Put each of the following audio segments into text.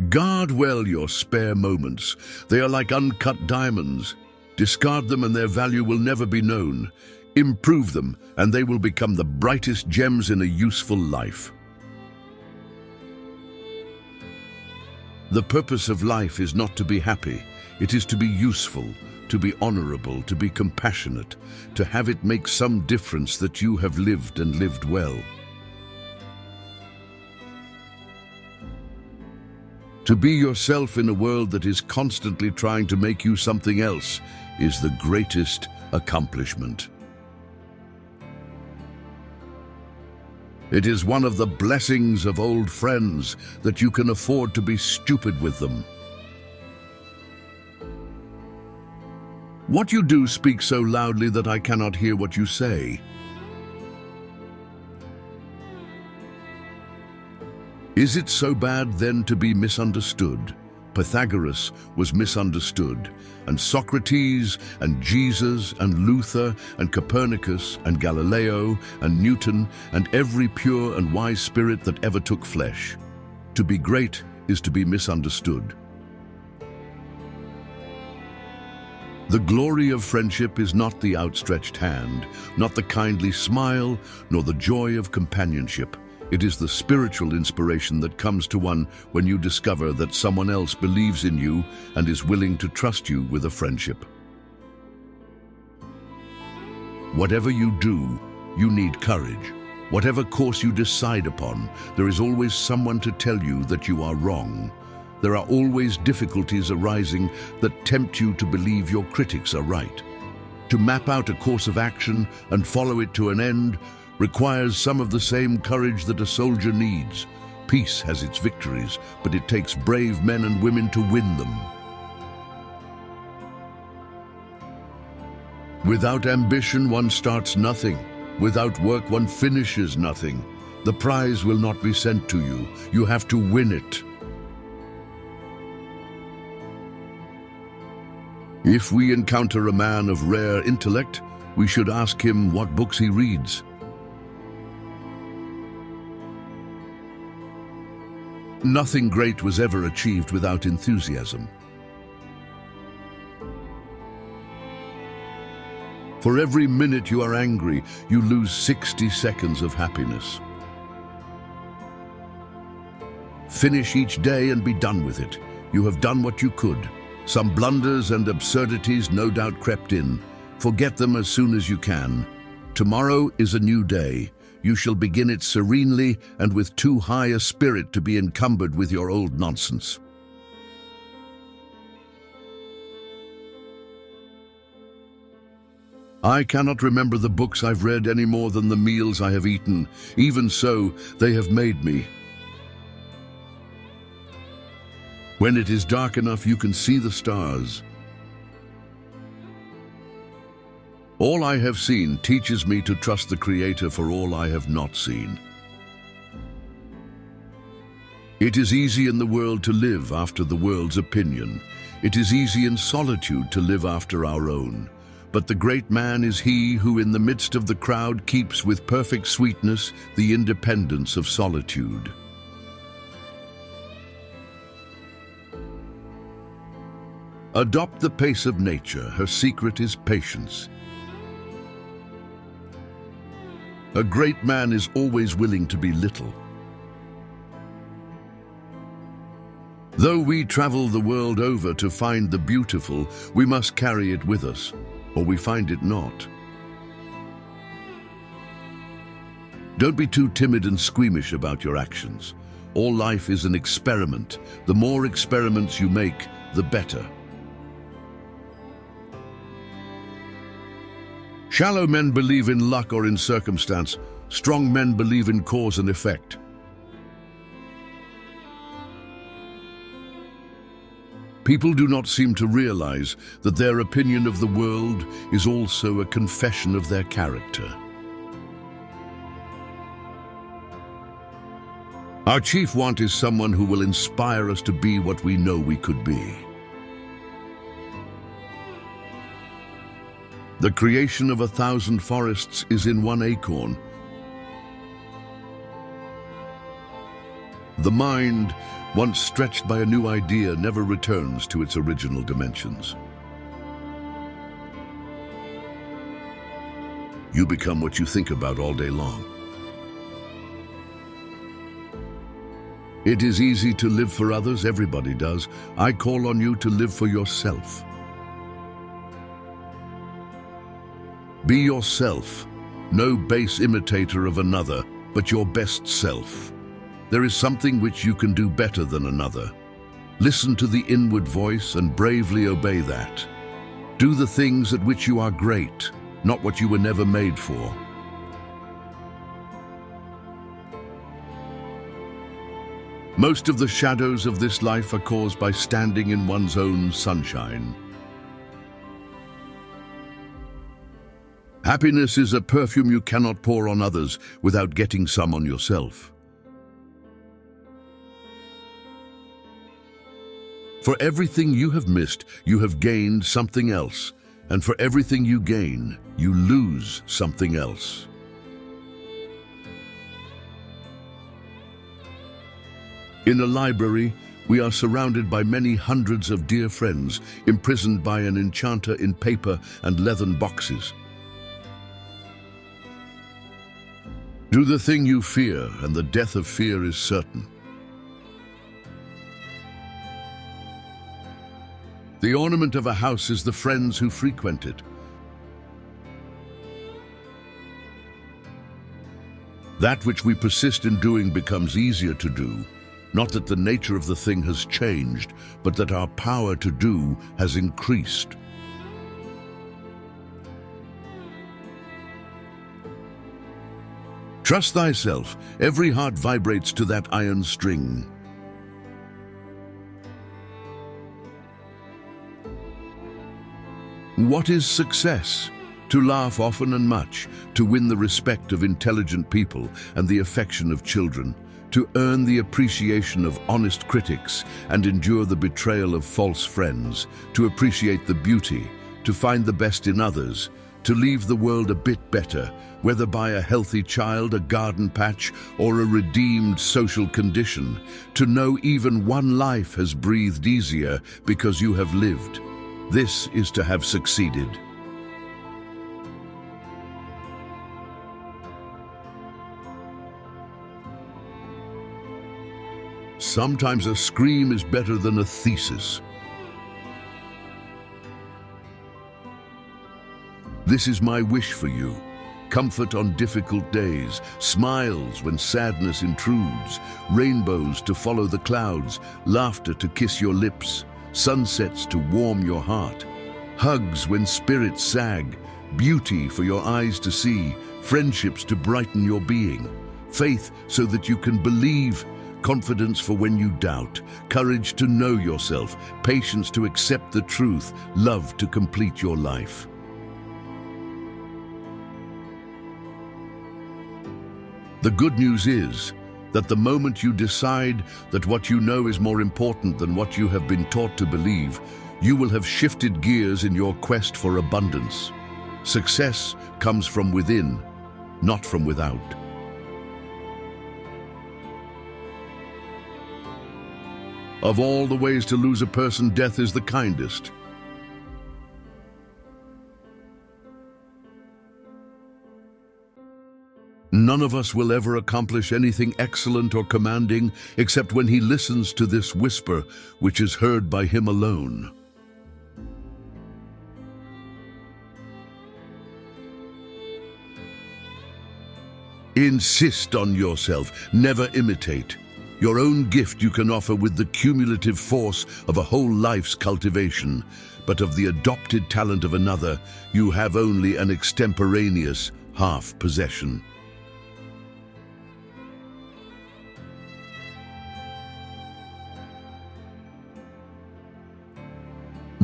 Guard well your spare moments. They are like uncut diamonds. Discard them and their value will never be known. Improve them and they will become the brightest gems in a useful life. The purpose of life is not to be happy. It is to be useful, to be honorable, to be compassionate, to have it make some difference that you have lived and lived well. To be yourself in a world that is constantly trying to make you something else is the greatest accomplishment. It is one of the blessings of old friends that you can afford to be stupid with them. What you do speaks so loudly that I cannot hear what you say. Is it so bad then to be misunderstood? Pythagoras was misunderstood, and Socrates and Jesus and Luther and Copernicus and Galileo and Newton and every pure and wise spirit that ever took flesh. To be great is to be misunderstood. The glory of friendship is not the outstretched hand, not the kindly smile, nor the joy of companionship. It is the spiritual inspiration that comes to one when you discover that someone else believes in you and is willing to trust you with a friendship. Whatever you do, you need courage. Whatever course you decide upon, there is always someone to tell you that you are wrong. There are always difficulties arising that tempt you to believe your critics are right. To map out a course of action and follow it to an end requires some of the same courage that a soldier needs. Peace has its victories, but it takes brave men and women to win them. Without ambition, one starts nothing. Without work, one finishes nothing. The prize will not be sent to you. You have to win it. If we encounter a man of rare intellect, we should ask him what books he reads. Nothing great was ever achieved without enthusiasm. For every minute you are angry, you lose 60 seconds of happiness. Finish each day and be done with it. You have done what you could. Some blunders and absurdities no doubt crept in. Forget them as soon as you can. Tomorrow is a new day. You shall begin it serenely and with too high a spirit to be encumbered with your old nonsense. I cannot remember the books I've read any more than the meals I have eaten. Even so, they have made me. When it is dark enough, you can see the stars. All I have seen teaches me to trust the Creator for all I have not seen. It is easy in the world to live after the world's opinion. It is easy in solitude to live after our own. But the great man is he who in the midst of the crowd keeps with perfect sweetness the independence of solitude. Adopt the pace of nature. Her secret is patience. A great man is always willing to be little. Though we travel the world over to find the beautiful, we must carry it with us, or we find it not. Don't be too timid and squeamish about your actions. All life is an experiment. The more experiments you make, the better. Shallow men believe in luck or in circumstance. Strong men believe in cause and effect. People do not seem to realize that their opinion of the world is also a confession of their character. Our chief want is someone who will inspire us to be what we know we could be. The creation of 1,000 forests is in one acorn. The mind, once stretched by a new idea, never returns to its original dimensions. You become what you think about all day long. It is easy to live for others, everybody does. I call on you to live for yourself. Be yourself, no base imitator of another, but your best self. There is something which you can do better than another. Listen to the inward voice and bravely obey that. Do the things at which you are great, not what you were never made for. Most of the shadows of this life are caused by standing in one's own sunshine. Happiness is a perfume you cannot pour on others without getting some on yourself. For everything you have missed, you have gained something else. And for everything you gain, you lose something else. In a library, we are surrounded by many hundreds of dear friends, imprisoned by an enchanter in paper and leathern boxes. Do the thing you fear, and the death of fear is certain. The ornament of a house is the friends who frequent it. That which we persist in doing becomes easier to do, not that the nature of the thing has changed, but that our power to do has increased. Trust thyself. Every heart vibrates to that iron string. What is success? To laugh often and much, to win the respect of intelligent people and the affection of children, to earn the appreciation of honest critics and endure the betrayal of false friends, to appreciate the beauty, to find the best in others, to leave the world a bit better, whether by a healthy child, a garden patch, or a redeemed social condition, to know even one life has breathed easier because you have lived. This is to have succeeded. Sometimes a scream is better than a thesis. This is my wish for you. Comfort on difficult days, smiles when sadness intrudes, rainbows to follow the clouds, laughter to kiss your lips, sunsets to warm your heart, hugs when spirits sag, beauty for your eyes to see, friendships to brighten your being, faith so that you can believe, confidence for when you doubt, courage to know yourself, patience to accept the truth, love to complete your life. The good news is that the moment you decide that what you know is more important than what you have been taught to believe, you will have shifted gears in your quest for abundance. Success comes from within, not from without. Of all the ways to lose a person, death is the kindest. None of us will ever accomplish anything excellent or commanding except when he listens to this whisper, which is heard by him alone. Insist on yourself, never imitate. Your own gift you can offer with the cumulative force of a whole life's cultivation, but of the adopted talent of another, you have only an extemporaneous half-possession.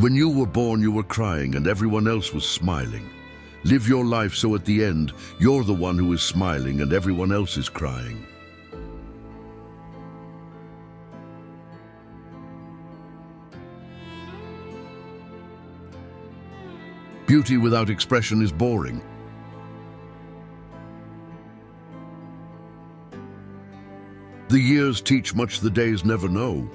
When you were born, you were crying and everyone else was smiling. Live your life so at the end, you're the one who is smiling and everyone else is crying. Beauty without expression is boring. The years teach much the days never know.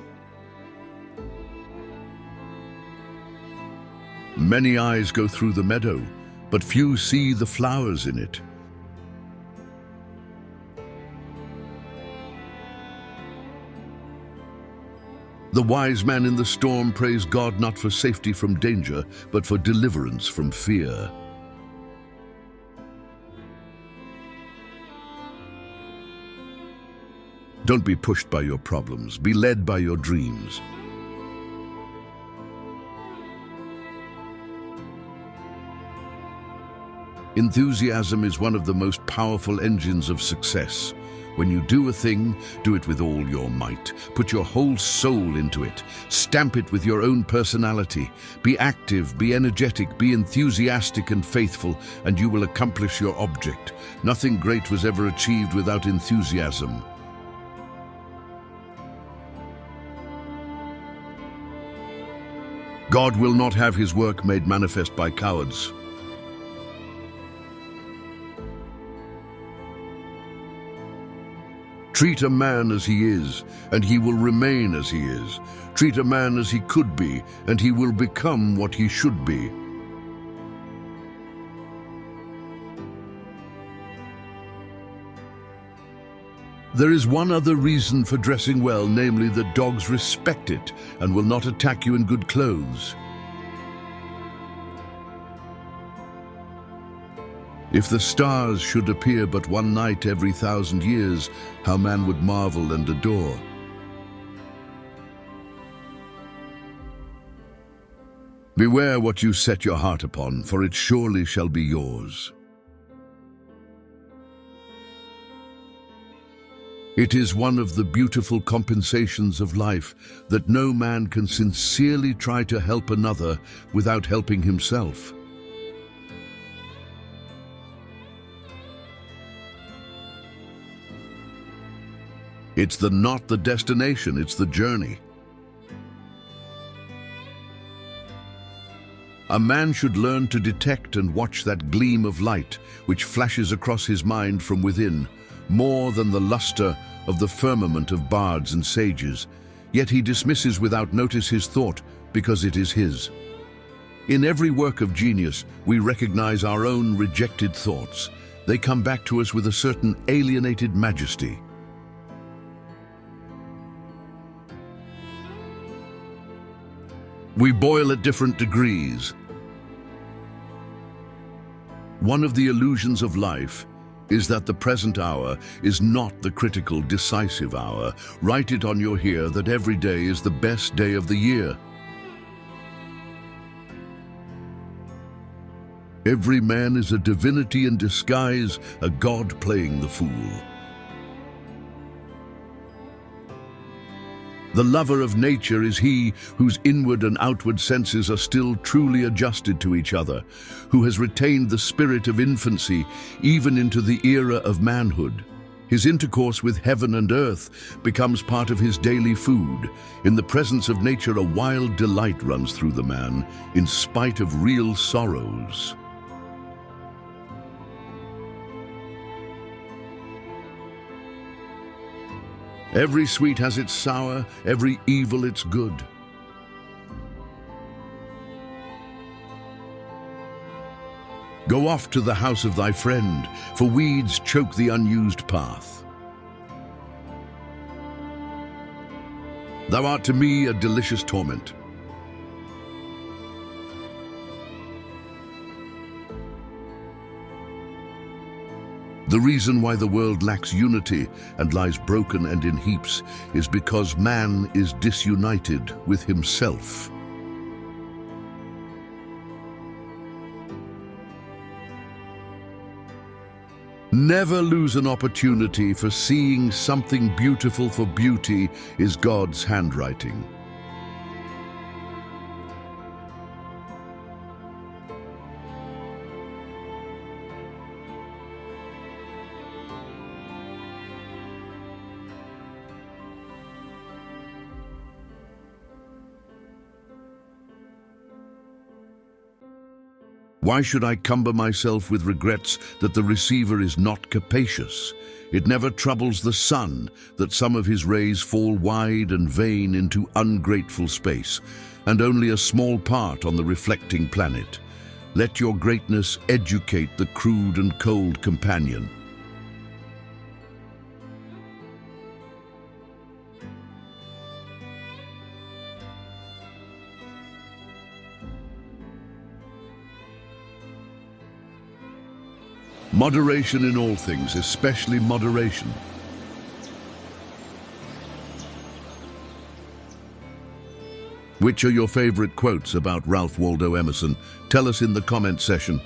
Many eyes go through the meadow, but few see the flowers in it. The wise man in the storm prays God not for safety from danger, but for deliverance from fear. Don't be pushed by your problems, be led by your dreams. Enthusiasm is one of the most powerful engines of success. When you do a thing, do it with all your might. Put your whole soul into it. Stamp it with your own personality. Be active, be energetic, be enthusiastic and faithful, and you will accomplish your object. Nothing great was ever achieved without enthusiasm. God will not have his work made manifest by cowards. Treat a man as he is, and he will remain as he is. Treat a man as he could be, and he will become what he should be. There is one other reason for dressing well, namely that dogs respect it and will not attack you in good clothes. If the stars should appear but one night every 1,000 years, how man would marvel and adore. Beware what you set your heart upon, for it surely shall be yours. It is one of the beautiful compensations of life that no man can sincerely try to help another without helping himself. It's not the destination, it's the journey. A man should learn to detect and watch that gleam of light which flashes across his mind from within, more than the luster of the firmament of bards and sages, yet he dismisses without notice his thought because it is his. In every work of genius, we recognize our own rejected thoughts. They come back to us with a certain alienated majesty. We boil at different degrees. One of the illusions of life is that the present hour is not the critical, decisive hour. Write it on your here that every day is the best day of the year. Every man is a divinity in disguise, a god playing the fool. The lover of nature is he whose inward and outward senses are still truly adjusted to each other, who has retained the spirit of infancy even into the era of manhood. His intercourse with heaven and earth becomes part of his daily food. In the presence of nature, a wild delight runs through the man, in spite of real sorrows. Every sweet has its sour, every evil its good. Go off to the house of thy friend, for weeds choke the unused path. Thou art to me a delicious torment. The reason why the world lacks unity and lies broken and in heaps is because man is disunited with himself. Never lose an opportunity for seeing something beautiful, for beauty is God's handwriting. Why should I cumber myself with regrets that the receiver is not capacious? It never troubles the sun that some of his rays fall wide and vain into ungrateful space, and only a small part on the reflecting planet. Let your greatness educate the crude and cold companion. Moderation in all things, especially moderation. Which are your favorite quotes about Ralph Waldo Emerson? Tell us in the comment section.